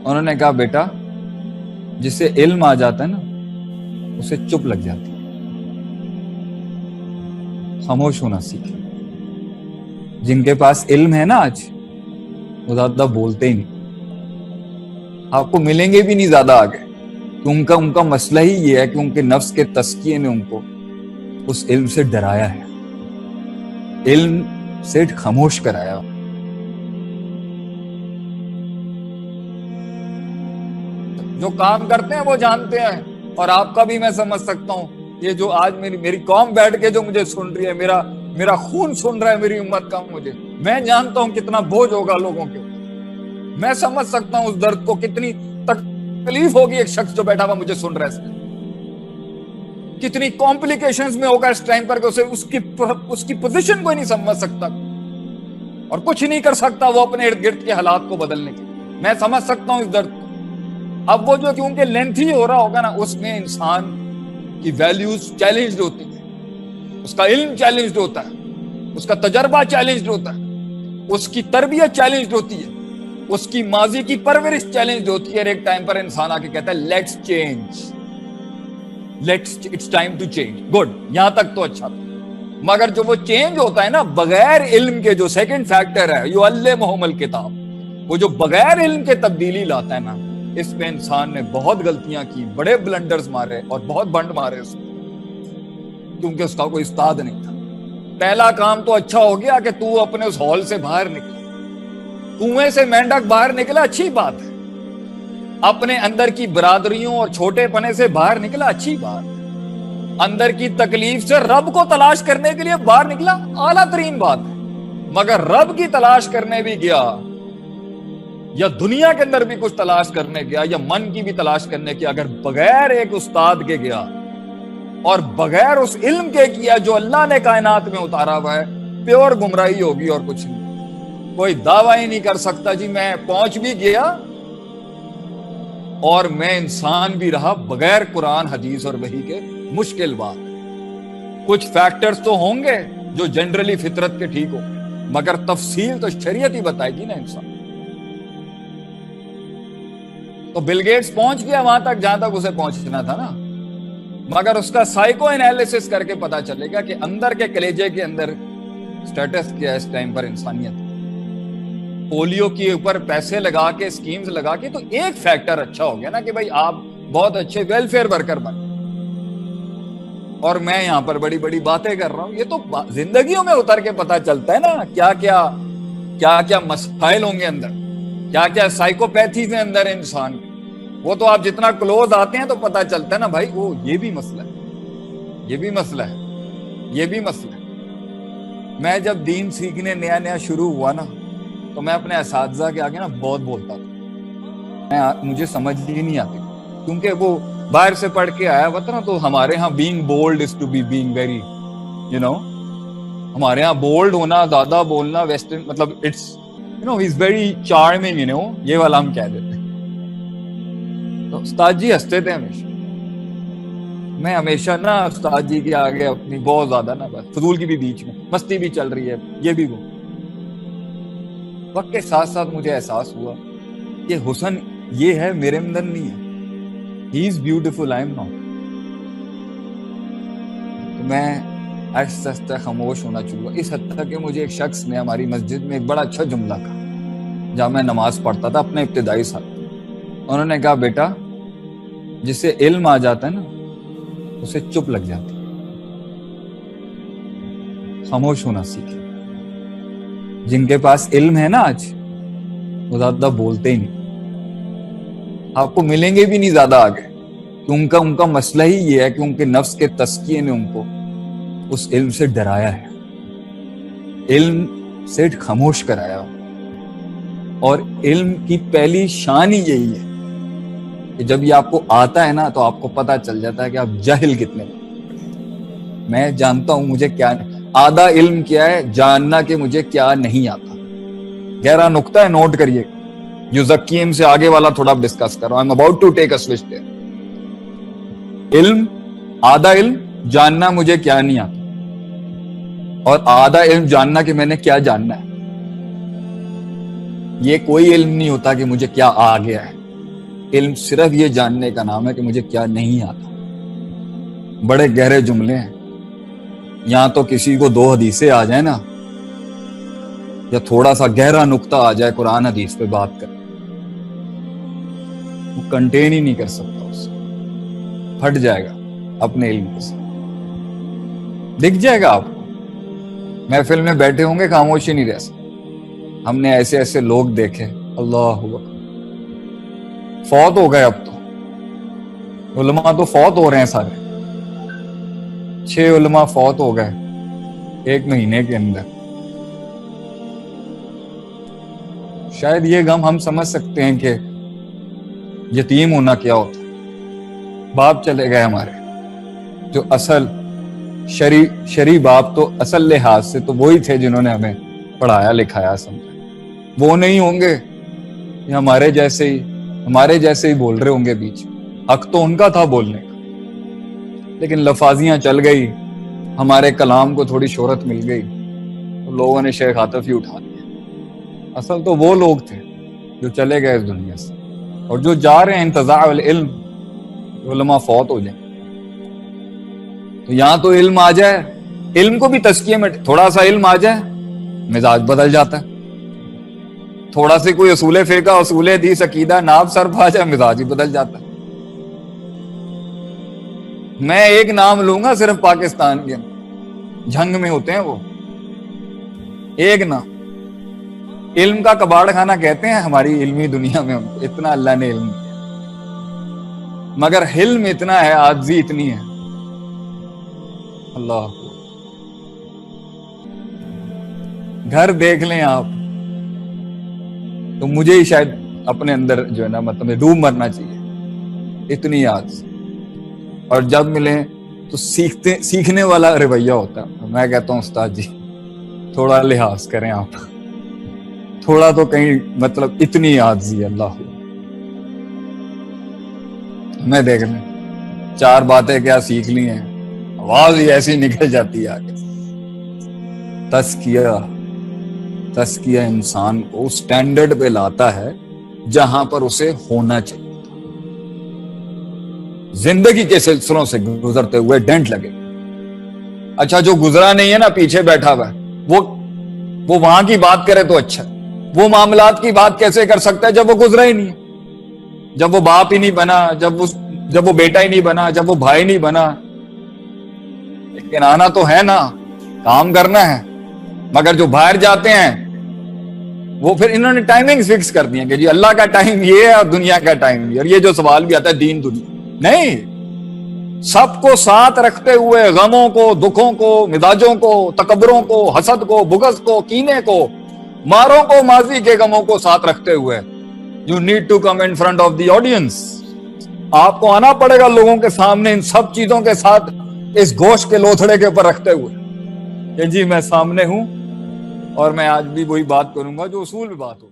انہوں نے کہا بیٹا جسے علم آ جاتا ہے نا اسے چپ لگ جاتی ہے، خاموش ہونا سیکھ۔ جن کے پاس علم ہے نا آج وہ زیادہ بولتے ہی نہیں، آپ کو ملیں گے بھی نہیں زیادہ آگے، کہ ان کا مسئلہ ہی یہ ہے کہ ان کے نفس کے تزکیے نے ان کو اس علم سے ڈرایا ہے، علم سے خاموش کرایا۔ جو کام کرتے ہیں وہ جانتے ہیں، اور آپ کا بھی میں سمجھ سکتا ہوں۔ یہ جو آج میری قوم بیٹھ کے جو مجھے سن رہی ہے، میرا خون سن رہا ہے میری امت کا، میں جانتا ہوں کتنا بوجھ ہوگا لوگوں کے، میں سمجھ سکتا ہوں اس درد کو، کتنی تکلیف ہوگی ایک شخص جو بیٹھا ہوا مجھے سن رہا ہے، کتنی کمپلیکیشنز میں ہوگا اس ٹائم پر کہ اس کی پوزیشن کو ہی نہیں سمجھ سکتا اور کچھ نہیں کر سکتا وہ اپنے ارد گرد کے حالات کو بدلنے کے۔ میں سمجھ سکتا ہوں اس درد کو۔ اب وہ جو کیونکہ لینتھی ہو رہا ہوگا نا، اس میں انسان کی ویلیوز چیلنجڈ ہوتی ہیں، اس کا علم چیلنجڈ ہوتا ہے، اس کا تجربہ چیلنجڈ ہوتا ہے، اس کی تربیت چیلنجڈ ہوتی ہے، اس کی ماضی کی پرورش چیلنجڈ ہوتی ہے، اور ایک ٹائم پر انسان آ کے کہتا ہے let's change, it's time to change. Good, یہاں تک تو اچھا تھا، مگر جو وہ چینج ہوتا ہے نا بغیر علم کے، جو سیکنڈ فیکٹر ہے یعلمہم الکتاب، وہ جو بغیر علم کے تبدیلی لاتا ہے نا، اس پہ انسان نے بہت غلطیاں کی، بڑے بلنڈرز مارے اور بہت بنڈ مارے اس کو، کیونکہ اس کا کوئی استاد نہیں تھا۔ پہلا کام تو اچھا ہو گیا کہ تو اپنے اس ہال سے باہر نکلا، کنویں سے مینڈک باہر نکلا، اچھی بات ہے، اپنے اندر کی برادریوں اور چھوٹے پنے سے باہر نکلا، اچھی بات ہے، اندر کی تکلیف سے رب کو تلاش کرنے کے لیے باہر نکلا، اعلیٰ ترین بات ہے۔ مگر رب کی تلاش کرنے بھی گیا، یا دنیا کے اندر بھی کچھ تلاش کرنے گیا، یا من کی بھی تلاش کرنے گیا، اگر بغیر ایک استاد کے گیا اور بغیر اس علم کے کیا جو اللہ نے کائنات میں اتارا ہوا ہے، پیور گمراہی ہوگی اور کچھ نہیں۔ کوئی دعویٰ ہی نہیں کر سکتا جی میں پہنچ بھی گیا اور میں انسان بھی رہا بغیر قرآن حدیث اور وحی کے، مشکل بات۔ کچھ فیکٹرز تو ہوں گے جو جنرلی فطرت کے ٹھیک ہو، مگر تفصیل تو شریعت ہی بتائے گی نا انسان۔ تو بل گیٹس پہنچ گیا وہاں تک جہاں تک اسے پہنچنا تھا نا، مگر اس کا سائیکو انالیسس کر کے پتا چلے گا کہ اندر کے کلیجے کے اندر سٹیٹس کیا ہے اس ٹائم پر انسانیت۔ پولیو کے اوپر پیسے لگا کے، اسکیمز لگا کے، تو ایک فیکٹر اچھا ہو گیا نا کہ بھائی آپ بہت اچھے ویلفیئر ورکر بن، اور میں یہاں پر بڑی بڑی باتیں کر رہا ہوں۔ یہ تو زندگیوں میں اتر کے پتا چلتا ہے نا کیا کیا مسائل ہوں گے اندر، کیا کیا سائیکوپیتھیز ہیں اندر انسان کے۔ وہ تو آپ جتنا کلوز آتے ہیں تو پتا چلتا ہے نا بھائی، وہ یہ بھی مسئلہ ہے، یہ بھی مسئلہ ہے، یہ بھی مسئلہ ہے۔ میں جب دین سیکھنے نیا شروع ہوا نا، تو میں اپنے اساتذہ کے آگے نا بہت بولتا تھا، مجھے سمجھ ہی نہیں آتی، کیونکہ وہ باہر سے پڑھ کے آیا ہوا تھا نا۔ تو ہمارے ہاں being bold is to be being very ہمارے ہاں بولڈ ہونا، زیادہ بولنا ویسٹرن، مطلب اٹس ہی از ویری چارمنگ، یہ والا ہم کہہ دیتے ہیں۔ تو استاد جی ہنستے تھے ہمیشہ، میں ہمیشہ نا استاد جی کے آگے اپنی بہت زیادہ نا بس فضول کی بھی بیچ میں مستی بھی چل رہی ہے، یہ بھی وہ۔ وقت کے ساتھ ساتھ مجھے احساس ہوا کہ حسن یہ ہے میرے اندر نہیں ہے، he is beautiful, I am not. تو میں آہستہ آہستہ خاموش ہونا چاہوں گا، اس حد تک کہ مجھے ایک شخص نے ہماری مسجد میں ایک بڑا اچھا جملہ کہا جب میں نماز پڑھتا تھا اپنے ابتدائی سال۔ انہوں نے کہا بیٹا جسے علم آ جاتا ہے نا اسے چپ لگ جاتی، خاموش ہونا سیکھے۔ جن کے پاس علم ہے نا آج وہ زیادہ بولتے ہی نہیں، آپ کو ملیں گے بھی نہیں زیادہ آگے، کہ ان کا مسئلہ ہی یہ ہے کہ ان کے نفس کے تزکیے نے ان کو اس علم سے ڈرایا ہے، علم سے خاموش کرایا۔ اور علم کی پہلی شان ہی یہی ہے کہ جب یہ آپ کو آتا ہے نا تو آپ کو پتا چل جاتا ہے کہ آپ جاہل کتنے۔ میں جانتا ہوں مجھے کیا آدھا علم کیا ہے، جاننا کہ مجھے کیا نہیں آتا۔ گہرا نقطہ ہے، نوٹ کریے، یزکیم سے آگے والا تھوڑا ڈسکس کر رہا ہوں۔ I'm about to take a switch there۔ علم، آدھا علم جاننا مجھے کیا نہیں آتا، اور آدھا علم جاننا کہ میں نے کیا جاننا ہے۔ یہ کوئی علم نہیں ہوتا کہ مجھے کیا آ گیا ہے، علم صرف یہ جاننے کا نام ہے کہ مجھے کیا نہیں آتا. بڑے گہرے جملے ہیں. یہاں تو کسی کو 2 حدیثیں آ جائیں نا, یا تھوڑا سا گہرا نقطہ آ جائے قرآن حدیث پہ بات کر, وہ کنٹین ہی نہیں کر سکتا, اس سے پھٹ جائے گا اپنے علم کے ساتھ. دکھ جائے گا آپ کو, محفل میں بیٹھے ہوں گے خاموشی نہیں رہ سکتے. ہم نے ایسے ایسے لوگ دیکھے, اللہ اکبر, فوت ہو گئے. اب تو علماء تو فوت ہو رہے ہیں سارے. 6 علماء فوت ہو گئے 1 مہینے کے اندر. شاید یہ غم ہم سمجھ سکتے ہیں کہ یتیم ہونا کیا ہوتا ہے. باپ چلے گئے ہمارے, جو اصل شرعی باپ تو اصل لحاظ سے تو وہی تھے جنہوں نے ہمیں پڑھایا لکھایا سمجھا. وہ نہیں ہوں گے, یہ ہمارے جیسے ہی بول رہے ہوں گے بیچ. حق تو ان کا تھا بولنے کا, لیکن لفاظیاں چل گئی, ہمارے کلام کو تھوڑی شہرت مل گئی, تو لوگوں نے شیخ عاطف ہی اٹھا دیا. اصل تو وہ لوگ تھے جو چلے گئے اس دنیا سے, اور جو جا رہے ہیں انتزاع العلم, علماء فوت ہو جائیں. تو یہاں تو علم آ جائے, علم کو بھی تزکیے میں تھوڑا سا علم آ جائے مزاج بدل جاتا ہے. تھوڑا سے کوئی اصول فقہ, اصول حدیث, عقیدہ, ناب سر پا جائے مزاج ہی بدل جاتا ہے. میں ایک نام لوں گا صرف پاکستان کے, جھنگ میں ہوتے ہیں وہ, ایک نام, علم کا کباڑ خانہ کہتے ہیں ہماری علمی دنیا میں ان کو. اتنا اللہ نے علم دیا, مگر حلم اتنا ہے, عاجزی اتنی ہے. اللہ گھر دیکھ لیں آپ تو مجھے ہی شاید اپنے اندر جو ہے نا مطلب ڈوب مرنا چاہیے, اتنی عاجز. اور جب ملیں تو سیکھنے والا رویہ ہوتا ہے. میں کہتا ہوں استاد جی تھوڑا لحاظ کریں آپ, تھوڑا تو کہیں مطلب اتنی عاجزی. اللہ میں دیکھ لیں 4 باتیں کیا سیکھ لی ہیں, آواز ہی ایسی نکل جاتی ہے آگے. تزکیہ انسان کو اس سٹینڈرڈ پہ لاتا ہے جہاں پر اسے ہونا چاہیے. زندگی کے سلسلوں سے گزرتے ہوئے ڈینٹ لگے. اچھا جو گزرا نہیں ہے نا, پیچھے بیٹھا ہوا ہے, وہ وہاں کی بات کرے تو اچھا. وہ معاملات کی بات کیسے کر سکتا ہے جب وہ گزرا ہی نہیں, جب وہ باپ ہی نہیں بنا, جب وہ بیٹا ہی نہیں بنا, جب وہ بھائی نہیں بنا. لیکن آنا تو ہے نا, کام کرنا ہے. مگر جو باہر جاتے ہیں وہ پھر انہوں نے ٹائمنگ فکس کر دی ہیں کہ جی اللہ کا ٹائم یہ ہے اور دنیا کا ٹائم یہ. اور یہ جو سوال بھی آتا ہے دین دنیا, نہیں, سب کو ساتھ رکھتے ہوئے, غموں کو, دکھوں کو, مزاجوں کو, تکبروں کو, حسد کو, بغض کو, کینے کو, ماروں کو, ماضی کے غموں کو ساتھ رکھتے ہوئے you need to come in front of the audience. آپ کو آنا پڑے گا لوگوں کے سامنے ان سب چیزوں کے ساتھ, اس گوشت کے لوتھڑے کے اوپر رکھتے ہوئے کہ جی میں سامنے ہوں اور میں آج بھی وہی بات کروں گا جو اصول میں بات ہو.